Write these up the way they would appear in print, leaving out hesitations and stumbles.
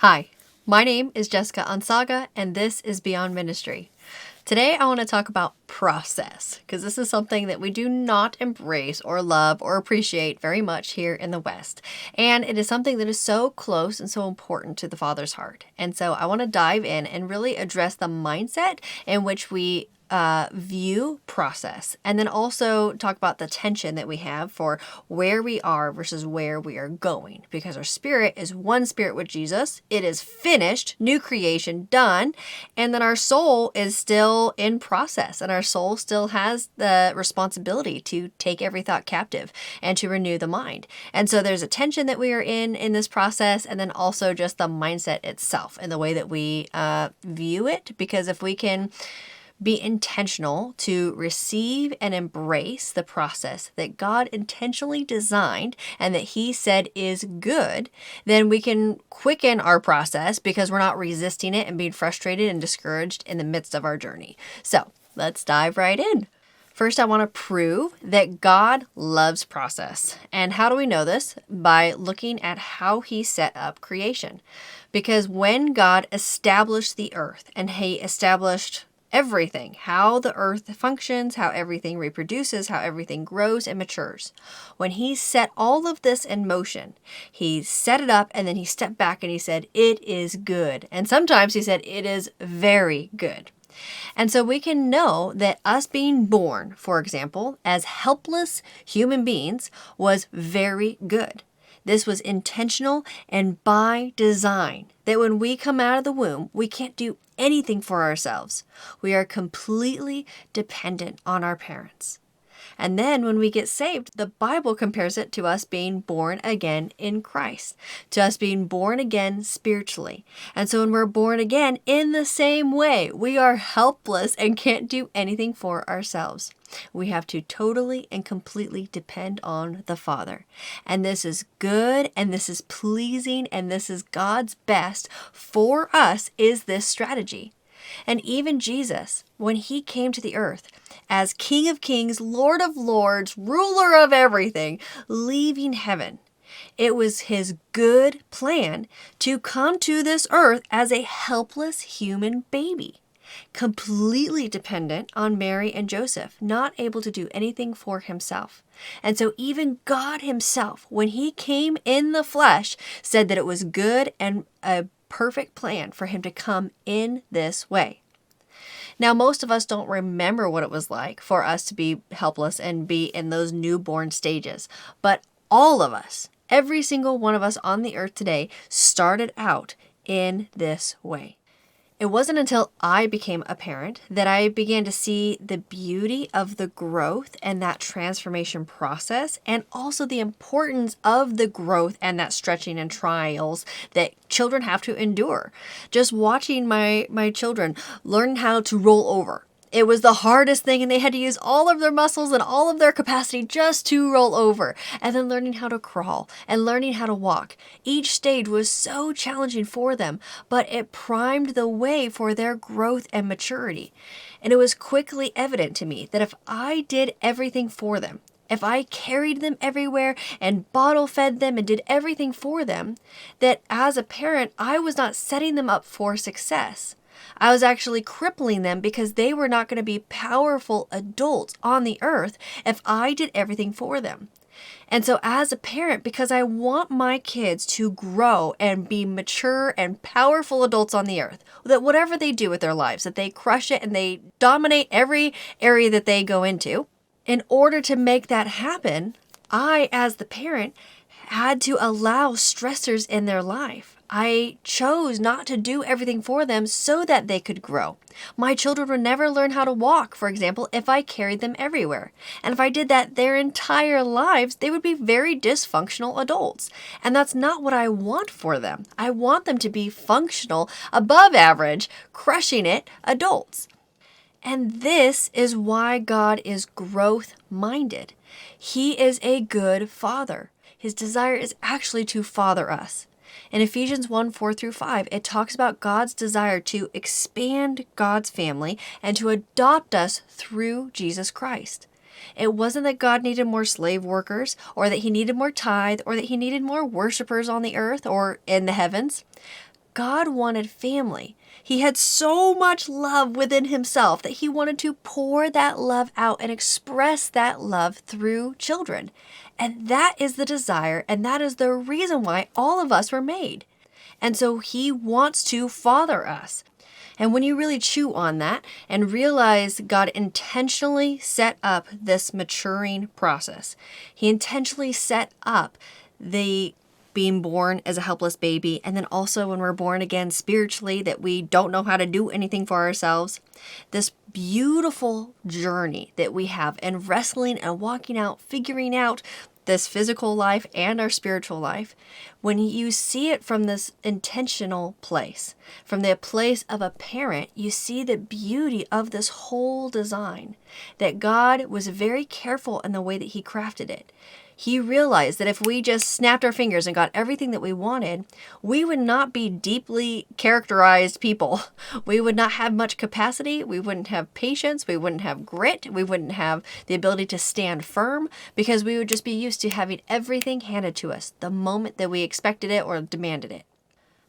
Hi, my name is Jessica Onsaga, and this is Beyond Ministry. Today, I want to talk about process, because this is something that we do not embrace or love or appreciate very much here in the West. And it is something that is so close and so important to the Father's heart. And so I want to dive in and really address the mindset in which we view process, and then also talk about the tension that we have for where we are versus where we are going, because our spirit is one spirit with Jesus. It is finished, new creation, done. And then our soul is still in process, and our soul still has the responsibility to take every thought captive and to renew the mind. And so there's a tension that we are in this process, and then also just the mindset itself and the way that we view it. Because if we can be intentional to receive and embrace the process that God intentionally designed and that He said is good, then we can quicken our process because we're not resisting it and being frustrated and discouraged in the midst of our journey. So let's dive right in. First, I want to prove that God loves process. And how do we know this? By looking at how He set up creation. Because when God established the earth and He established everything, how the earth functions, how everything reproduces, how everything grows and matures. When He set all of this in motion, He set it up and then He stepped back and He said, "It is good." And sometimes He said, "It is very good." And so we can know that us being born, for example, as helpless human beings was very good. This was intentional and by design, that when we come out of the womb, we can't do anything for ourselves. We are completely dependent on our parents. And then when we get saved, the Bible compares it to us being born again in Christ, to us being born again spiritually. And so when we're born again in the same way, we are helpless and can't do anything for ourselves. We have to totally and completely depend on the Father. And this is good, and this is pleasing, and this is God's best for us, is this strategy. And even Jesus, when He came to the earth as King of Kings, Lord of Lords, ruler of everything, leaving heaven, it was His good plan to come to this earth as a helpless human baby, completely dependent on Mary and Joseph, not able to do anything for Himself. And so even God Himself, when He came in the flesh, said that it was good and a perfect plan for Him to come in this way. Now, most of us don't remember what it was like for us to be helpless and be in those newborn stages. But all of us, every single one of us on the earth today, started out in this way. It wasn't until I became a parent that I began to see the beauty of the growth and that transformation process, and also the importance of the growth and that stretching and trials that children have to endure. Just watching my children learn how to roll over. It was the hardest thing, and they had to use all of their muscles and all of their capacity just to roll over. And then learning how to crawl and learning how to walk. Each stage was so challenging for them, but it primed the way for their growth and maturity. And it was quickly evident to me that if I did everything for them, if I carried them everywhere and bottle fed them and did everything for them, that as a parent, I was not setting them up for success. I was actually crippling them because they were not going to be powerful adults on the earth if I did everything for them. And so as a parent, because I want my kids to grow and be mature and powerful adults on the earth, that whatever they do with their lives, that they crush it and they dominate every area that they go into, in order to make that happen, I, as the parent, had to allow stressors in their life. I chose not to do everything for them so that they could grow. My children would never learn how to walk, for example, if I carried them everywhere. And if I did that their entire lives, they would be very dysfunctional adults. And that's not what I want for them. I want them to be functional, above average, crushing it adults. And this is why God is growth-minded. He is a good father. His desire is actually to father us. In Ephesians 1:4-5, it talks about God's desire to expand God's family and to adopt us through Jesus Christ. It wasn't that God needed more slave workers, or that He needed more tithe, or that He needed more worshipers on the earth or in the heavens. God wanted family. He had so much love within himself that he wanted to pour that love out and express that love through children. And that is the desire, and that is the reason why all of us were made. And so he wants to father us. And when you really chew on that and realize God intentionally set up this maturing process, he intentionally set up the being born as a helpless baby, and then also when we're born again spiritually, that we don't know how to do anything for ourselves. This beautiful journey that we have in wrestling and walking out, figuring out this physical life and our spiritual life, when you see it from this intentional place, from the place of a parent, you see the beauty of this whole design, that God was very careful in the way that he crafted it. He realized that if we just snapped our fingers and got everything that we wanted, we would not be deeply characterized people. We would not have much capacity. We wouldn't have patience. We wouldn't have grit. We wouldn't have the ability to stand firm, because we would just be used to having everything handed to us the moment that we expected it or demanded it.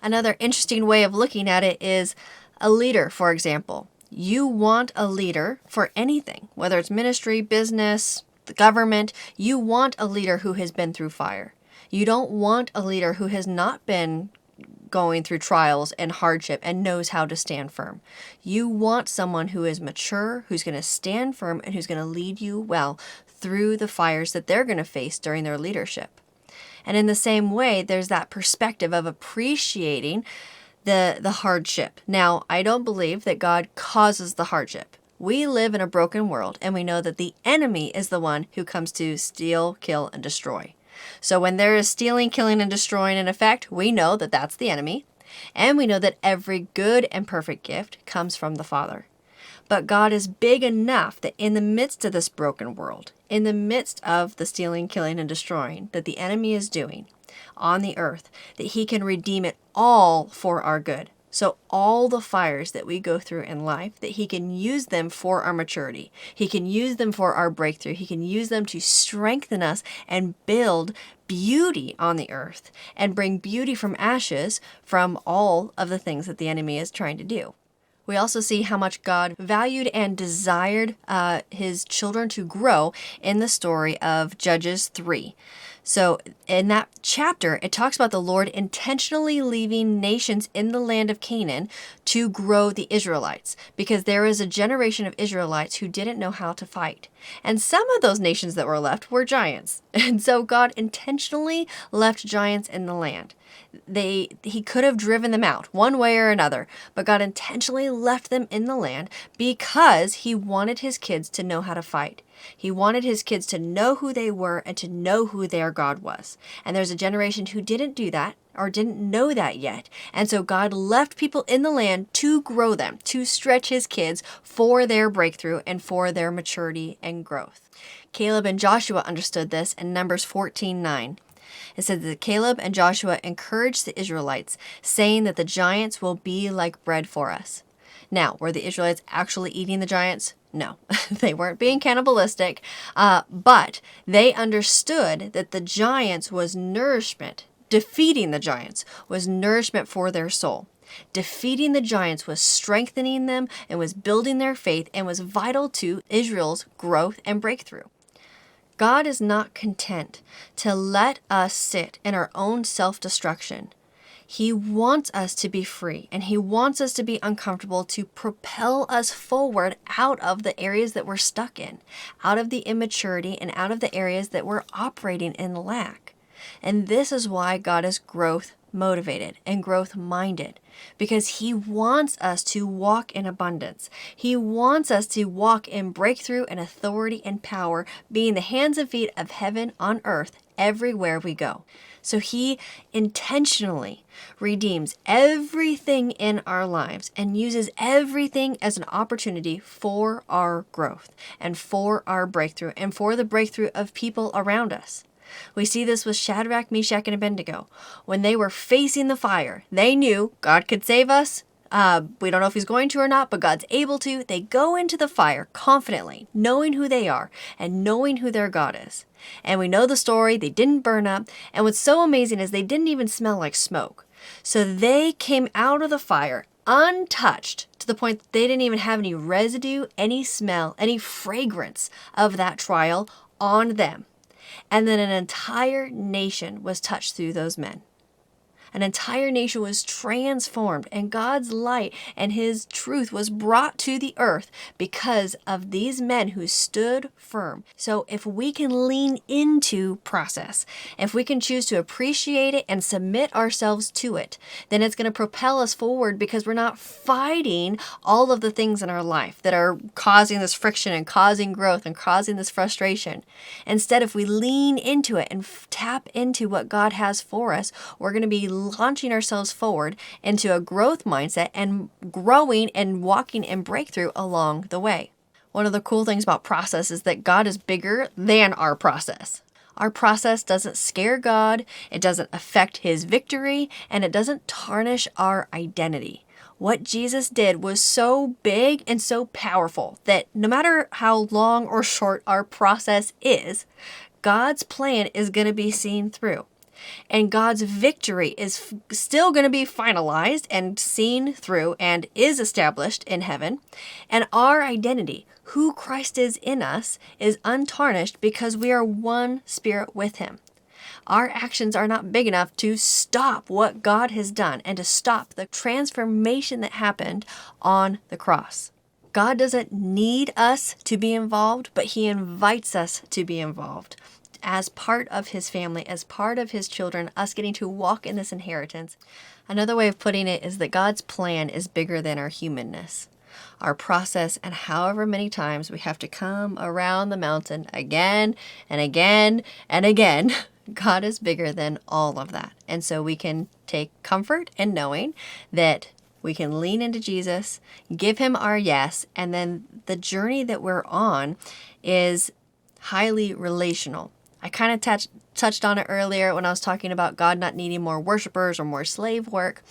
Another interesting way of looking at it is a leader, for example. You want a leader for anything, whether it's ministry, business, the government. You want a leader who has been through fire. You don't want a leader who has not been going through trials and hardship and knows how to stand firm. You want someone who is mature, who's going to stand firm, and who's going to lead you well through the fires that they're going to face during their leadership. And in the same way, there's that perspective of appreciating the hardship. Now, I don't believe that God causes the hardship. We live in a broken world, and we know that the enemy is the one who comes to steal, kill, and destroy. So when there is stealing, killing, and destroying in effect, we know that that's the enemy. And we know that every good and perfect gift comes from the Father. But God is big enough that in the midst of this broken world, in the midst of the stealing, killing, and destroying that the enemy is doing on the earth, that he can redeem it all for our good. So all the fires that we go through in life, that he can use them for our maturity. He can use them for our breakthrough. He can use them to strengthen us and build beauty on the earth and bring beauty from ashes from all of the things that the enemy is trying to do. We also see how much God valued and desired his children to grow in the story of Judges 3. So in that chapter, it talks about the Lord intentionally leaving nations in the land of Canaan to grow the Israelites, because there is a generation of Israelites who didn't know how to fight. And some of those nations that were left were giants. And so God intentionally left giants in the land. He could have driven them out one way or another, but God intentionally left them in the land because he wanted his kids to know how to fight. He wanted his kids to know who they were and to know who their God was. And there's a generation who didn't do that or didn't know that yet. And so God left people in the land to grow them, to stretch his kids for their breakthrough and for their maturity and growth. Caleb and Joshua understood this in Numbers 14:9. It said that Caleb and Joshua encouraged the Israelites, saying that the giants will be like bread for us. Now, were the Israelites actually eating the giants? No, they weren't being cannibalistic, but they understood that the giants was nourishment. Defeating the giants was nourishment for their soul. Defeating the giants was strengthening them and was building their faith and was vital to Israel's growth and breakthrough. God is not content to let us sit in our own self-destruction. He wants us to be free, and he wants us to be uncomfortable to propel us forward out of the areas that we're stuck in, out of the immaturity, and out of the areas that we're operating in lack. And this is why God is growth motivated and growth minded, because he wants us to walk in abundance. He wants us to walk in breakthrough and authority and power, being the hands and feet of heaven on earth everywhere we go. So he intentionally redeems everything in our lives and uses everything as an opportunity for our growth and for our breakthrough and for the breakthrough of people around us. We see this with Shadrach, Meshach, and Abednego. When they were facing the fire, they knew God could save us. We don't know if he's going to or not, but God's able to. They go into the fire confidently, knowing who they are and knowing who their God is. And we know the story. They didn't burn up. And what's so amazing is they didn't even smell like smoke. So they came out of the fire untouched to the point that they didn't even have any residue, any smell, any fragrance of that trial on them. And then an entire nation was touched through those men. An entire nation was transformed, and God's light and his truth was brought to the earth because of these men who stood firm. So if we can lean into process, if we can choose to appreciate it and submit ourselves to it, then it's going to propel us forward because we're not fighting all of the things in our life that are causing this friction and causing growth and causing this frustration. Instead, if we lean into it and tap into what God has for us, we're going to be launching ourselves forward into a growth mindset and growing and walking in breakthrough along the way. One of the cool things about process is that God is bigger than our process. Our process doesn't scare God, it doesn't affect his victory, and it doesn't tarnish our identity. What Jesus did was so big and so powerful that no matter how long or short our process is, God's plan is going to be seen through. And God's victory is still going to be finalized and seen through and is established in heaven. And our identity, who Christ is in us, is untarnished because we are one spirit with him. Our actions are not big enough to stop what God has done and to stop the transformation that happened on the cross. God doesn't need us to be involved, but he invites us to be involved. As part of his family, as part of his children, us getting to walk in this inheritance. Another way of putting it is that God's plan is bigger than our humanness, our process, and however many times we have to come around the mountain again and again and again. God is bigger than all of that. And so we can take comfort in knowing that we can lean into Jesus, give him our yes, and then the journey that we're on is highly relational. I kind of touched on it earlier when I was talking about God not needing more worshipers or more slave work.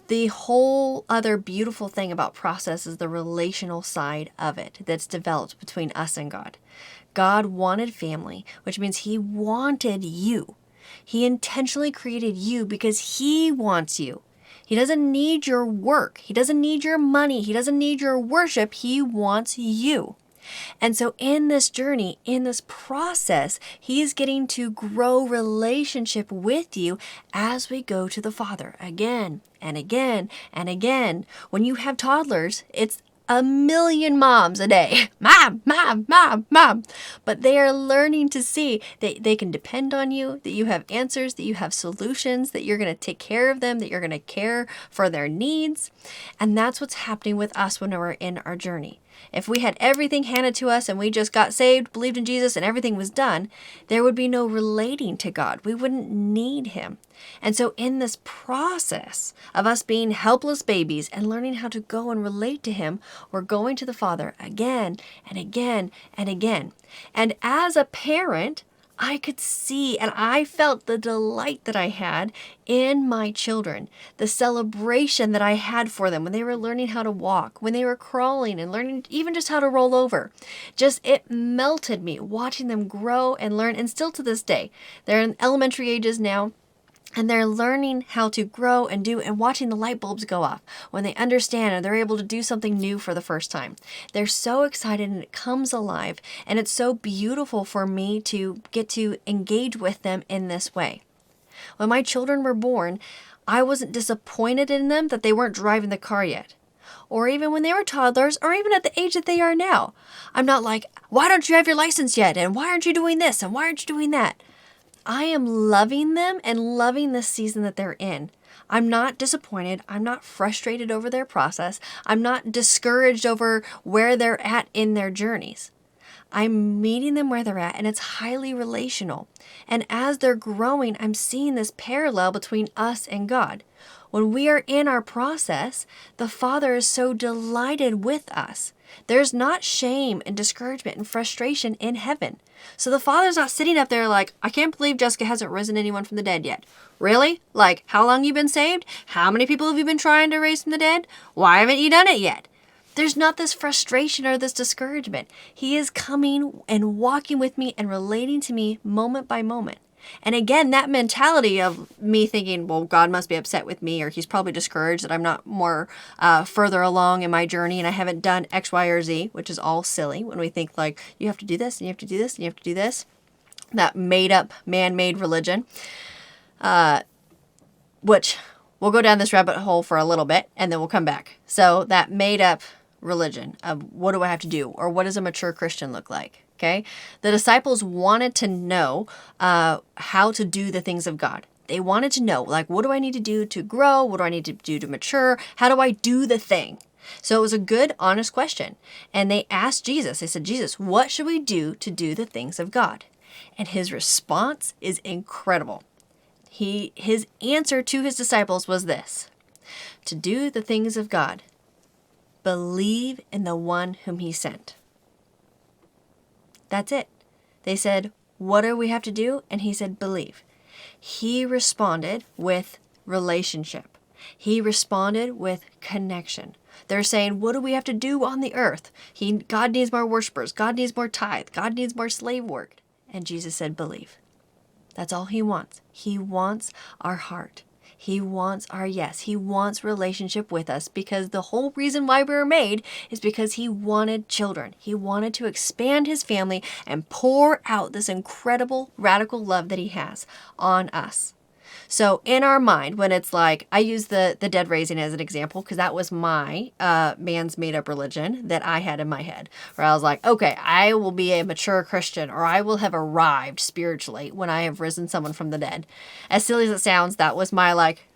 The whole other beautiful thing about process is the relational side of it that's developed between us and God. God wanted family, which means he wanted you. He intentionally created you because he wants you. He doesn't need your work. He doesn't need your money. He doesn't need your worship. He wants you. And so in this journey, in this process, he is getting to grow relationship with you as we go to the Father again and again and again. When you have toddlers, it's a million moms a day. Mom, mom, mom, mom. But they are learning to see that they can depend on you, that you have answers, that you have solutions, that you're going to take care of them, that you're going to care for their needs. And that's what's happening with us when we're in our journey. If we had everything handed to us and we just got saved, believed in Jesus, and everything was done, there would be no relating to God. We wouldn't need him. And so in this process of us being helpless babies and learning how to go and relate to him, we're going to the Father again and again and again. And as a parent, I could see and I felt the delight that I had in my children, the celebration that I had for them when they were learning how to walk, when they were crawling and learning even just how to roll over. Just it melted me watching them grow and learn. And still to this day, they're in elementary ages now. And they're learning how to grow and do and watching the light bulbs go off when they understand and they're able to do something new for the first time. They're so excited and it comes alive. And it's so beautiful for me to get to engage with them in this way. When my children were born, I wasn't disappointed in them that they weren't driving the car yet. Or even when they were toddlers, or even at the age that they are now. I'm not like, why don't you have your license yet? And why aren't you doing this? And why aren't you doing that? I am loving them and loving the season that they're in. I'm not disappointed. I'm not frustrated over their process. I'm not discouraged over where they're at in their journeys. I'm meeting them where they're at, and it's highly relational. And as they're growing, I'm seeing this parallel between us and God. When we are in our process, the Father is so delighted with us. There's not shame and discouragement and frustration in heaven. So the Father's not sitting up there like, I can't believe Jessica hasn't risen anyone from the dead yet. Really? Like, how long you been saved? How many people have you been trying to raise from the dead? Why haven't you done it yet? There's not this frustration or this discouragement. He is coming and walking with me and relating to me moment by moment. And again, that mentality of me thinking, well, God must be upset with me, or he's probably discouraged that I'm not more further along in my journey and I haven't done X, Y, or Z, which is all silly when we think like, you have to do this and you have to do this and you have to do this. That made up, man-made religion, which we'll go down this rabbit hole for a little bit and then we'll come back. So that made up religion of what do I have to do, or what does a mature Christian look like? Okay. The disciples wanted to know how to do the things of God. They wanted to know, like, what do I need to do to grow? What do I need to do to mature? How do I do the thing? So it was a good, honest question. And they asked Jesus, they said, Jesus, what should we do to do the things of God? And his response is incredible. His answer to his disciples was this: to do the things of God, believe in the one whom he sent. That's it. They said, what do we have to do? And he said, believe. He responded with relationship. He responded with connection. They're saying, what do we have to do on the earth? God needs more worshipers. God needs more tithe. God needs more slave work. And Jesus said, believe. That's all he wants. He wants our heart. He wants our yes. He wants relationship with us, because the whole reason why we were made is because he wanted children. He wanted to expand his family and pour out this incredible radical love that he has on us. So in our mind, when it's like, I use the dead raising as an example, because that was my man's made up religion that I had in my head, where I was like, okay, I will be a mature Christian, or I will have arrived spiritually when I have risen someone from the dead. As silly as it sounds, that was my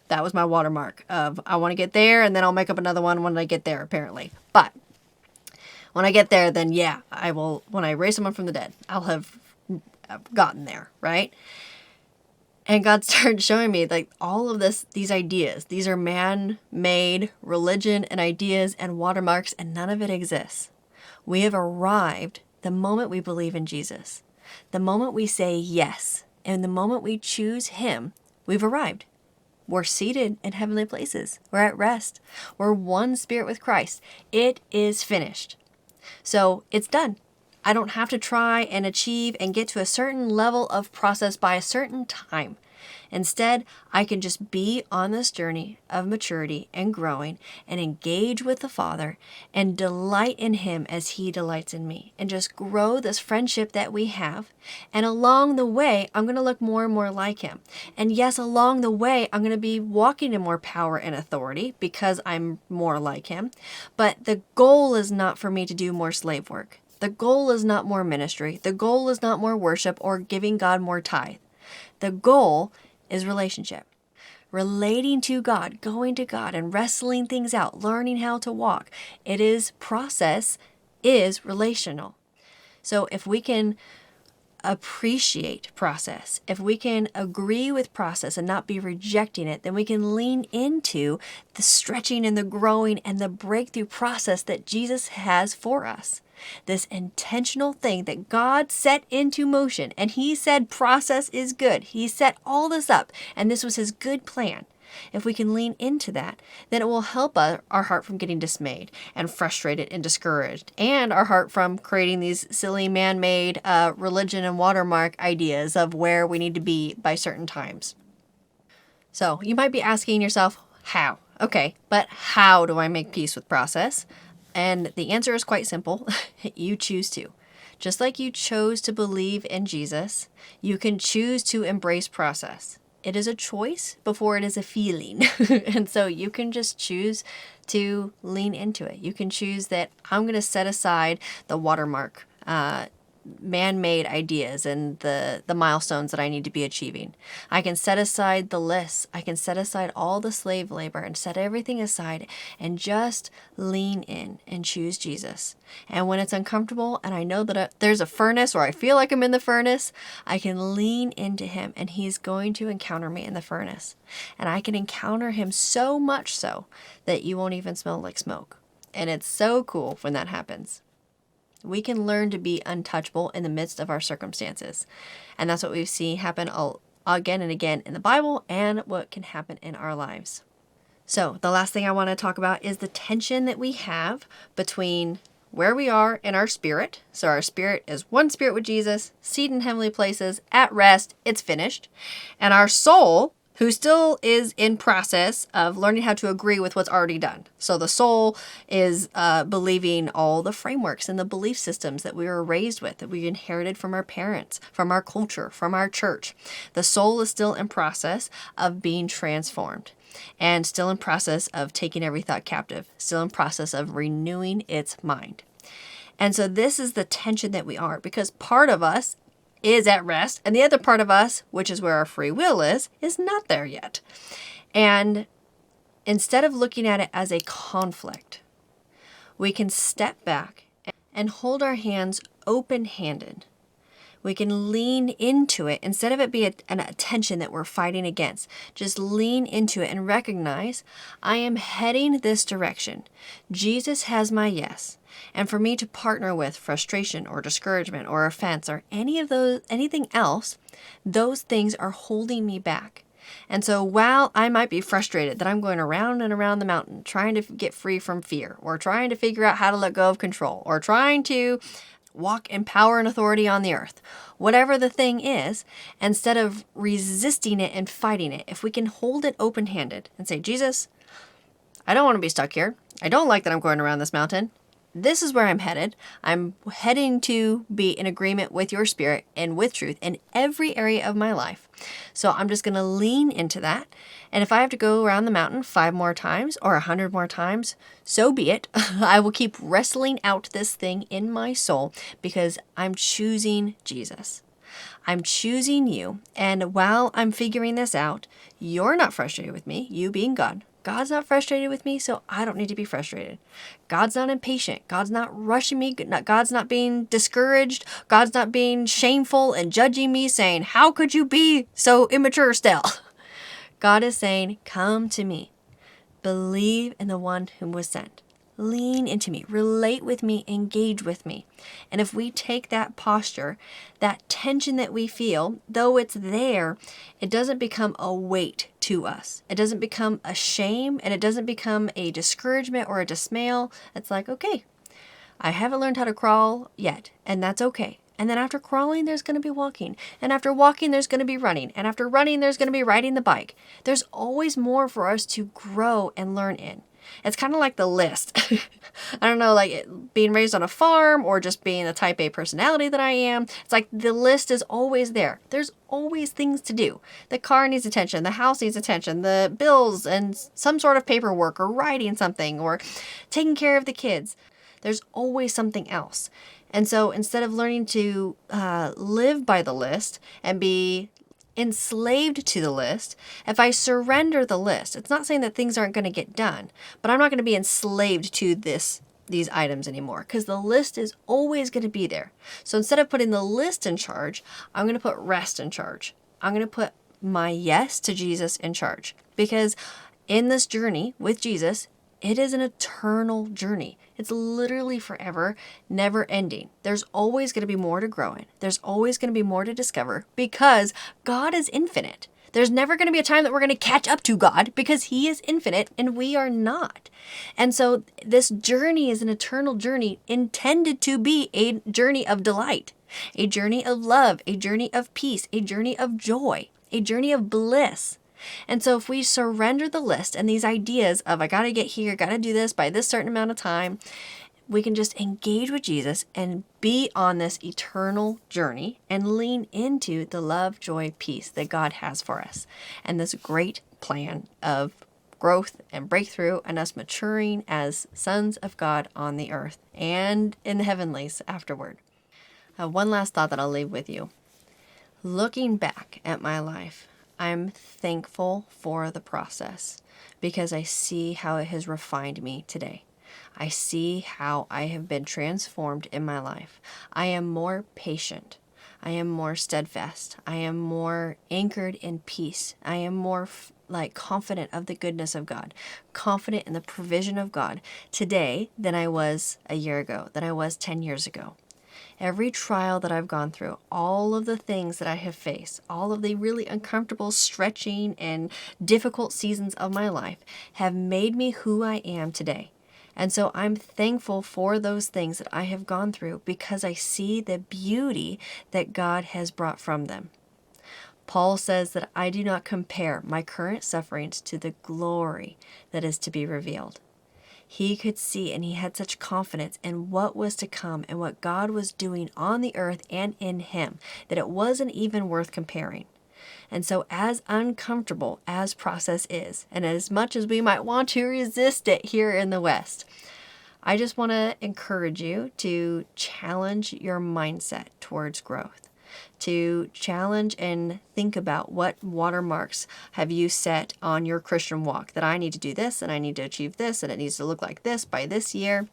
watermark of, I want to get there and then I'll make up another one when I get there, apparently. But when I get there, then yeah, I will, when I raise someone from the dead, I'll have gotten there, right? And God started showing me like all of these ideas. These are man-made religion and ideas and watermarks, and none of it exists. We have arrived the moment we believe in Jesus. The moment we say yes, and the moment we choose him, we've arrived. We're seated in heavenly places. We're at rest. We're one spirit with Christ. It is finished. So it's done. I don't have to try and achieve and get to a certain level of process by a certain time. Instead, I can just be on this journey of maturity and growing and engage with the Father and delight in him as he delights in me, and just grow this friendship that we have. And along the way, I'm going to look more and more like him. And yes, along the way, I'm going to be walking in more power and authority because I'm more like him. But the goal is not for me to do more slave work. The goal is not more ministry. The goal is not more worship or giving God more tithe. The goal is relationship. Relating to God, going to God and wrestling things out, learning how to walk. Process is relational. So if we can appreciate process, if we can agree with process and not be rejecting it, then we can lean into the stretching and the growing and the breakthrough process that Jesus has for us. This intentional thing that God set into motion, and he said process is good. He set all this up, and this was his good plan. If we can lean into that, then it will help our heart from getting dismayed and frustrated and discouraged, and our heart from creating these silly man-made religion and watermark ideas of where we need to be by certain times. So you might be asking yourself, how? Okay, but how do I make peace with process? And the answer is quite simple. You choose to. Just like you chose to believe in Jesus, you can choose to embrace process. It is a choice before it is a feeling. And so you can just choose to lean into it. You can choose that I'm going to set aside the watermark, man-made ideas and the milestones that I need to be achieving. I can set aside the lists. I can set aside all the slave labor and set everything aside and just lean in and choose Jesus. And when it's uncomfortable and I know that there's a furnace, or I feel like I'm in the furnace, I can lean into him and he's going to encounter me in the furnace. And I can encounter him so much so that you won't even smell like smoke. And it's so cool when that happens. We can learn to be untouchable in the midst of our circumstances. And that's what we see happen again and again in the Bible, and what can happen in our lives. So the last thing I want to talk about is the tension that we have between where we are in our spirit. So our spirit is one spirit with Jesus, seated in heavenly places, at rest, it's finished. And our soul, who still is in process of learning how to agree with what's already done. So the soul is believing all the frameworks and the belief systems that we were raised with, that we inherited from our parents, from our culture, from our church. The soul is still in process of being transformed and still in process of taking every thought captive, still in process of renewing its mind. And so this is the tension that we are, because part of us is at rest, and the other part of us, which is where our free will is not there yet. And instead of looking at it as a conflict, we can step back and hold our hands open-handed. We can lean into it instead of it be a tension that we're fighting against. Just lean into it and recognize, I am heading this direction. Jesus has my yes. And for me to partner with frustration or discouragement or offense or anything else, those things are holding me back. And so while I might be frustrated that I'm going around and around the mountain trying to get free from fear, or trying to figure out how to let go of control, or trying to walk in power and authority on the earth, whatever the thing is, instead of resisting it and fighting it, if we can hold it open-handed and say, Jesus, I don't want to be stuck here. I don't like that I'm going around this mountain. This is where I'm headed. I'm heading to be in agreement with your spirit and with truth in every area of my life. So I'm just going to lean into that. And if I have to go around the mountain 5 more times or 100 more times, so be it. I will keep wrestling out this thing in my soul because I'm choosing Jesus. I'm choosing you. And while I'm figuring this out, you're not frustrated with me, you being God. God's not frustrated with me, so I don't need to be frustrated. God's not impatient. God's not rushing me. God's not being discouraged. God's not being shameful and judging me, saying, how could you be so immature still? God is saying, come to me. Believe in the one whom was sent. Lean into me, relate with me, engage with me. And if we take that posture, that tension that we feel, though it's there, it doesn't become a weight to us. It doesn't become a shame, and it doesn't become a discouragement or a dismay. It's like, okay, I haven't learned how to crawl yet, and that's okay. And then after crawling, there's going to be walking. And after walking, there's going to be running. And after running, there's going to be riding the bike. There's always more for us to grow and learn in. It's kind of like the list. I don't know, like being raised on a farm or just being the type A personality that I am. It's like the list is always there. There's always things to do. The car needs attention. The house needs attention. The bills and some sort of paperwork or writing something or taking care of the kids. There's always something else. And so instead of learning to live by the list and be enslaved to the list, if I surrender the list, it's not saying that things aren't going to get done, but I'm not going to be enslaved to these items anymore, because the list is always going to be there. So instead of putting the list in charge, I'm going to put rest in charge. I'm going to put my yes to Jesus in charge, because in this journey with Jesus, it is an eternal journey. It's literally forever, never ending. There's always going to be more to grow in. There's always going to be more to discover because God is infinite. There's never going to be a time that we're going to catch up to God because He is infinite and we are not. And so this journey is an eternal journey intended to be a journey of delight, a journey of love, a journey of peace, a journey of joy, a journey of bliss. And so if we surrender the list and these ideas of I got to get here, got to do this by this certain amount of time, we can just engage with Jesus and be on this eternal journey and lean into the love, joy, peace that God has for us. And this great plan of growth and breakthrough and us maturing as sons of God on the earth and in the heavenlies afterward. One last thought that I'll leave with you. Looking back at my life, I'm thankful for the process because I see how it has refined me today. I see how I have been transformed in my life. I am more patient. I am more steadfast. I am more anchored in peace. I am more confident of the goodness of God, confident in the provision of God today than I was a year ago, than I was 10 years ago. Every trial that I've gone through, all of the things that I have faced, all of the really uncomfortable, stretching, and difficult seasons of my life have made me who I am today. And so I'm thankful for those things that I have gone through because I see the beauty that God has brought from them. Paul says that I do not compare my current sufferings to the glory that is to be revealed. He could see, and he had such confidence in what was to come and what God was doing on the earth and in him, that it wasn't even worth comparing. And so as uncomfortable as process is, and as much as we might want to resist it here in the West, I just want to encourage you to challenge your mindset towards growth, to challenge and think about what watermarks have you set on your Christian walk, that I need to do this and I need to achieve this and it needs to look like this by this year.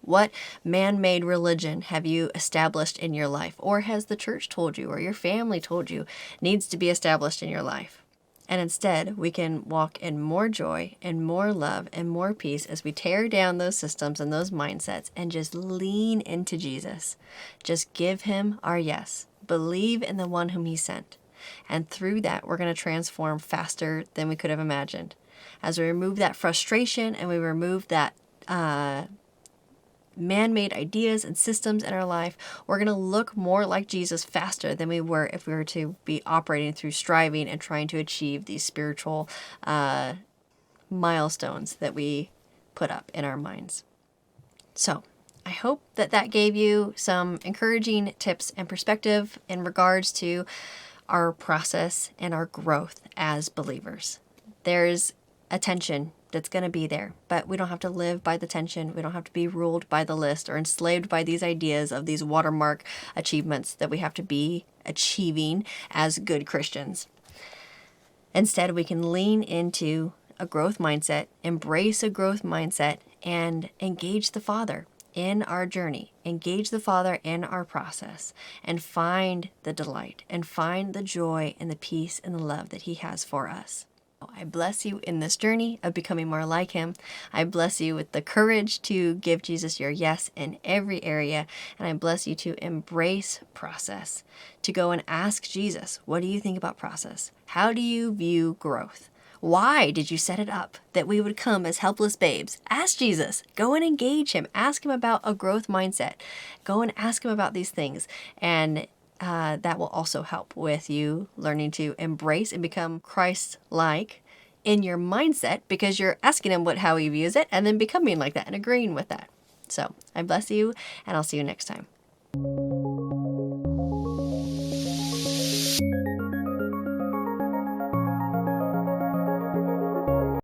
What man-made religion have you established in your life, or has the church told you, or your family told you needs to be established in your life? And instead, we can walk in more joy and more love and more peace as we tear down those systems and those mindsets and just lean into Jesus. Just give him our yes. Believe in the one whom he sent. And through that, we're going to transform faster than we could have imagined. As we remove that frustration and we remove that man-made ideas and systems in our life, we're going to look more like Jesus faster than we were if we were to be operating through striving and trying to achieve these spiritual milestones that we put up in our minds. So I hope that that gave you some encouraging tips and perspective in regards to our process and our growth as believers. There's a tension that's going to be there, but we don't have to live by the tension. We don't have to be ruled by the list or enslaved by these ideas of these watermark achievements that we have to be achieving as good Christians. Instead, we can lean into a growth mindset, embrace a growth mindset, and engage the Father in our journey, engage the Father in our process, and find the delight and find the joy and the peace and the love that he has for us. I bless you in this journey of becoming more like him. I bless you with the courage to give Jesus your yes in every area. And I bless you to embrace process, to go and ask Jesus, what do you think about process? How do you view growth? Why did you set it up that we would come as helpless babes? Ask Jesus. Go and engage him. Ask him about a growth mindset. Go and ask him about these things. And that will also help with you learning to embrace and become Christ-like in your mindset, because you're asking him how he views it and then becoming like that and agreeing with that. So I bless you, and I'll see you next time.